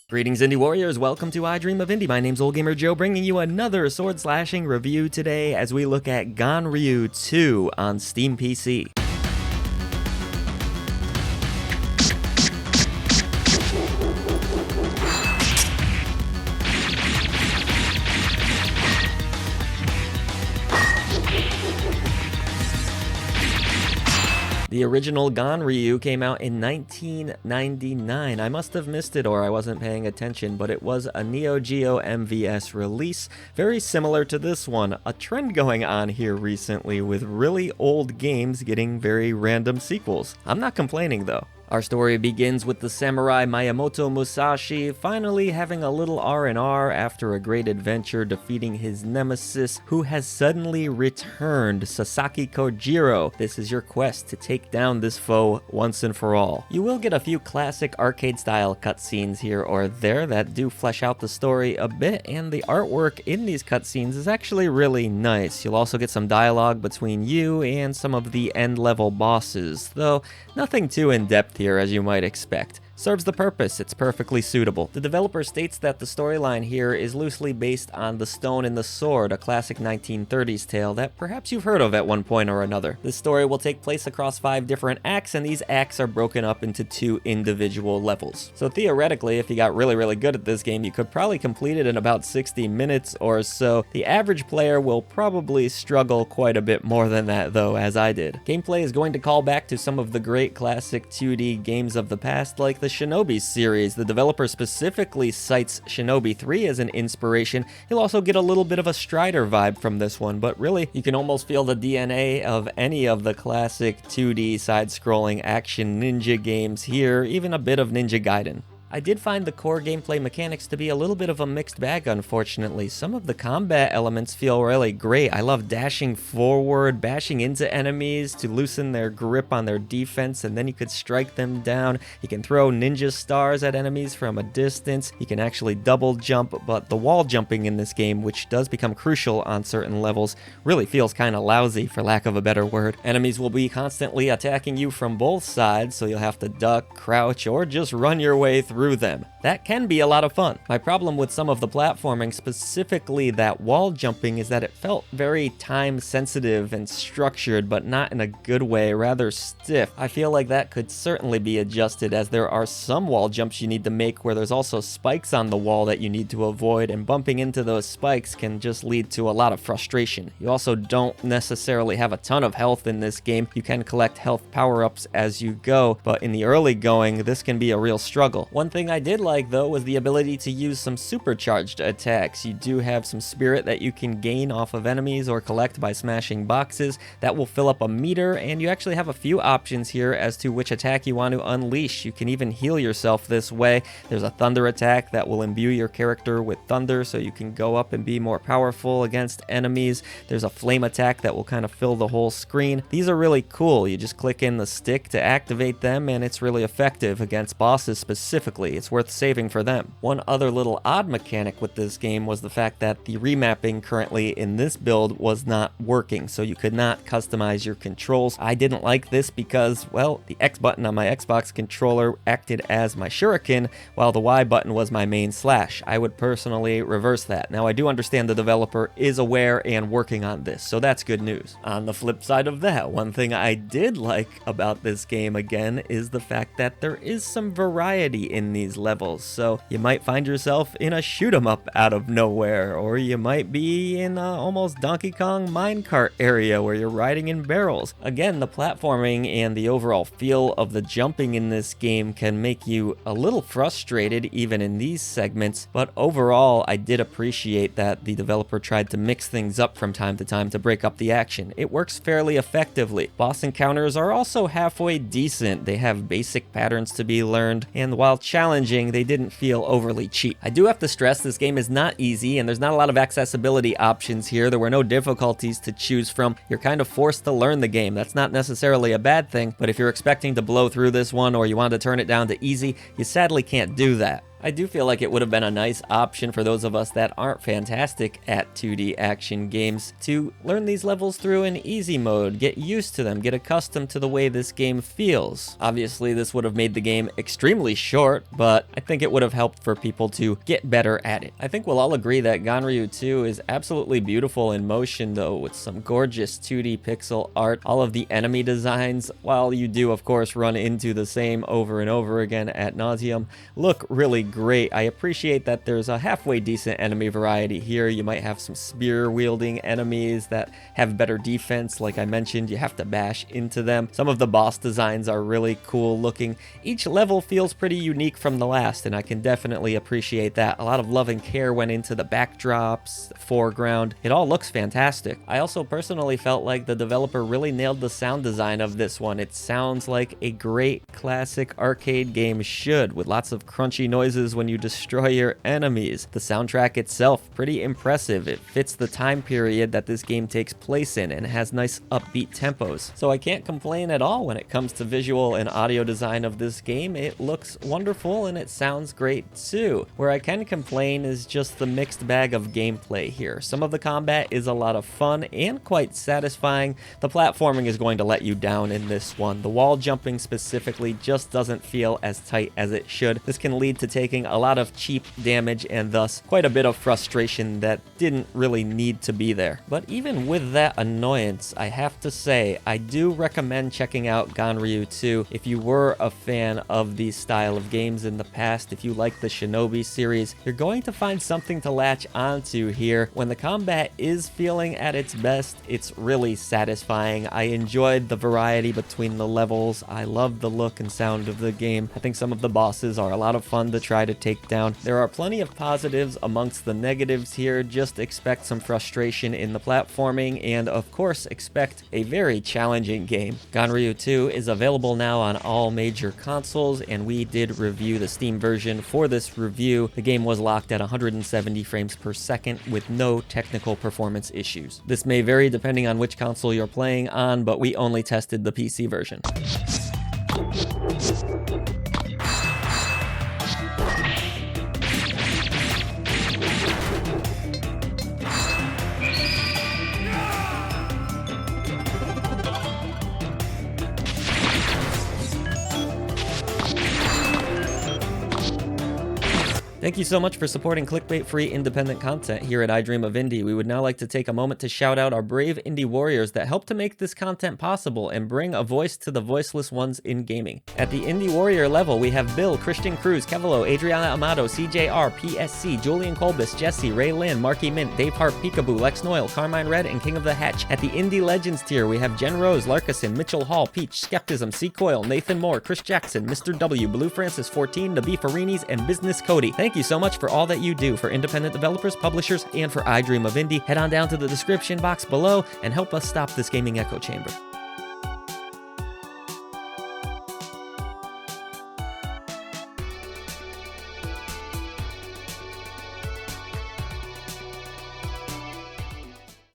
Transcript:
Greetings, Indie Warriors. Welcome to I Dream of Indie. My name's Old Gamer Joe, bringing you another sword slashing review today as we look at Ganryu 2 on Steam PC. The original Ganryu came out in 1999. I must have missed it or I wasn't paying attention, but it was a Neo Geo MVS release, very similar to this one. A trend going on here recently with really old games getting very random sequels. I'm not complaining though. Our story begins with the samurai Miyamoto Musashi finally having a little R&R after a great adventure defeating his nemesis, who has suddenly returned, Musashi Kojiro. This is your quest to take down this foe once and for all. You will get a few classic arcade-style cutscenes here or there that do flesh out the story a bit, and the artwork in these cutscenes is actually really nice. You'll also get some dialogue between you and some of the end-level bosses, though nothing too in-depth here, as you might expect. Serves the purpose, it's perfectly suitable. The developer states that the storyline here is loosely based on The Stone and the Sword, a classic 1930s tale that perhaps you've heard of at one point or another. This story will take place across 5 different acts, and these acts are broken up into 2 individual levels. So theoretically, if you got really good at this game, you could probably complete it in about 60 minutes or so. The average player will probably struggle quite a bit more than that though, as I did. Gameplay is going to call back to some of the great classic 2D games of the past, like the Shinobi series. The developer specifically cites Shinobi 3 as an inspiration. You'll also get a little bit of a Strider vibe from this one, but really, you can almost feel the DNA of any of the classic 2D side-scrolling action ninja games here, even a bit of Ninja Gaiden. I did find the core gameplay mechanics to be a little bit of a mixed bag, unfortunately. Some of the combat elements feel really great. I love dashing forward, bashing into enemies to loosen their grip on their defense, and then you could strike them down. You can throw ninja stars at enemies from a distance. You can actually double jump, but the wall jumping in this game, which does become crucial on certain levels, really feels kind of lousy, for lack of a better word. Enemies will be constantly attacking you from both sides, so you'll have to duck, crouch, or just run your way through them. That can be a lot of fun. My problem with some of the platforming, specifically that wall jumping, is that it felt very time sensitive and structured, but not in a good way, rather stiff. I feel like that could certainly be adjusted, as there are some wall jumps you need to make where there's also spikes on the wall that you need to avoid, and bumping into those spikes can just lead to a lot of frustration. You also don't necessarily have a ton of health in this game. You can collect health power-ups as you go, but in the early going, this can be a real struggle. One thing I did like though was the ability to use some supercharged attacks. You do have some spirit that you can gain off of enemies or collect by smashing boxes that will fill up a meter, and you actually have a few options here as to which attack you want to unleash. You can even heal yourself this way. There's a thunder attack that will imbue your character with thunder so you can go up and be more powerful against enemies. There's a flame attack that will kind of fill the whole screen. These are really cool. You just click in the stick to activate them, and it's really effective against bosses specifically. It's worth saving for them. One other little odd mechanic with this game was the fact that the remapping currently in this build was not working, so you could not customize your controls. I didn't like this because, well, the X button on my Xbox controller acted as my shuriken, while the Y button was my main slash. I would personally reverse that. Now, I do understand the developer is aware and working on this, so that's good news. On the flip side of that, one thing I did like about this game again is the fact that there is some variety in these levels. So you might find yourself in a shoot 'em up out of nowhere, or you might be in almost Donkey Kong minecart area where you're riding in barrels. Again, the platforming and the overall feel of the jumping in this game can make you a little frustrated even in these segments, but overall I did appreciate that the developer tried to mix things up from time to time to break up the action. It works fairly effectively. Boss encounters are also halfway decent. They have basic patterns to be learned, and while challenging, they didn't feel overly cheap. I do have to stress this game is not easy, and there's not a lot of accessibility options here. There were no difficulties to choose from. You're kind of forced to learn the game. That's not necessarily a bad thing, but if you're expecting to blow through this one or you want to turn it down to easy, you sadly can't do that. I do feel like it would have been a nice option for those of us that aren't fantastic at 2D action games to learn these levels through in easy mode, get used to them, get accustomed to the way this game feels. Obviously, this would have made the game extremely short, but I think it would have helped for people to get better at it. I think we'll all agree that Ganryu 2 is absolutely beautiful in motion though, with some gorgeous 2D pixel art, all of the enemy designs, while you do of course run into the same over and over again ad nauseum, look really great. I appreciate that there's a halfway decent enemy variety here. You might have some spear wielding enemies that have better defense. Like I mentioned, you have to bash into them. Some of the boss designs are really cool looking. Each level feels pretty unique from the last, and I can definitely appreciate that. A lot of love and care went into the backdrops, the foreground. It all looks fantastic. I also personally felt like the developer really nailed the sound design of this one. It sounds like a great classic arcade game should, with lots of crunchy noises when you destroy your enemies. The soundtrack itself, pretty impressive. It fits the time period that this game takes place in and has nice upbeat tempos. So I can't complain at all when it comes to visual and audio design of this game. It looks wonderful and it sounds great too. Where I can complain is just the mixed bag of gameplay here. Some of the combat is a lot of fun and quite satisfying. The platforming is going to let you down in this one. The wall jumping specifically just doesn't feel as tight as it should. This can lead to taking a lot of cheap damage and thus quite a bit of frustration that didn't really need to be there. But even with that annoyance, I have to say I do recommend checking out Ganryu 2 if you were a fan of these style of games in the past. If you like the Shinobi series, you're going to find something to latch onto here. When the combat is feeling at its best, it's really satisfying. I enjoyed the variety between the levels. I love the look and sound of the game. I think some of the bosses are a lot of fun to try to take down. There are plenty of positives amongst the negatives here. Just expect some frustration in the platforming and of course expect a very challenging game. Ganryu 2 is available now on all major consoles, and we did review the Steam version for this review. The game was locked at 170 frames per second with no technical performance issues. This may vary depending on which console you're playing on, but we only tested the PC version. Thank you so much for supporting clickbait-free independent content here at I Dream of Indie. We would now like to take a moment to shout out our brave indie warriors that help to make this content possible and bring a voice to the voiceless ones in gaming. At the indie warrior level, we have Bill, Christian Cruz, Kevelo, Adriana Amato, CJR, PSC, Julian Colbus, Jesse, Ray Lynn, Marky Mint, Dave Hart, Peekaboo, Lex Noyle, Carmine Red, and King of the Hatch. At the indie legends tier, we have Jen Rose, Larkison, Mitchell Hall, Peach, Skepticism, C. Coyle, Nathan Moore, Chris Jackson, Mr. W, Blue Francis 14, Nabi Farinis, and Business Cody. Thank you so much for all that you do for independent developers, publishers, and for I Dream of Indie. Head on down to the description box below and help us stop this gaming echo chamber.